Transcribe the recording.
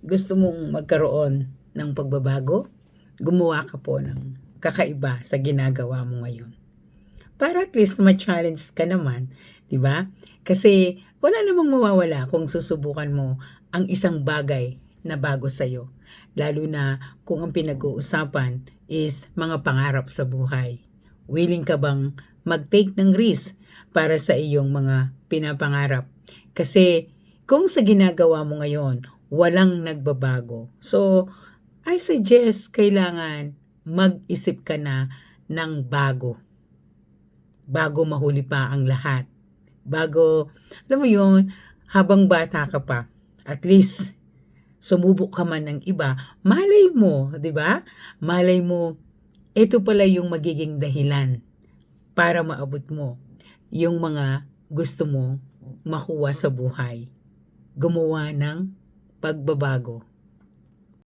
gusto mong magkaroon ng pagbabago, gumawa ka po ng kakaiba sa ginagawa mo ngayon. Para at least ma-challenge ka naman, 'di ba? Kasi wala namang mawawala kung susubukan mo ang isang bagay na bago sa'yo. Lalo na kung ang pinag-uusapan is mga pangarap sa buhay. Willing ka bang mag-take ng risk para sa iyong mga pinapangarap? Kasi kung sa ginagawa mo ngayon, walang nagbabago. So, I suggest kailangan mag-isip ka na ng bago. Bago mahuli pa ang lahat. Bago, alam mo yun, habang bata ka pa, at least, sumubok ka man ng iba, malay mo, di ba? Malay mo, ito pala yung magiging dahilan para maabot mo yung mga gusto mo makuha sa buhay. Gumawa ng pagbabago.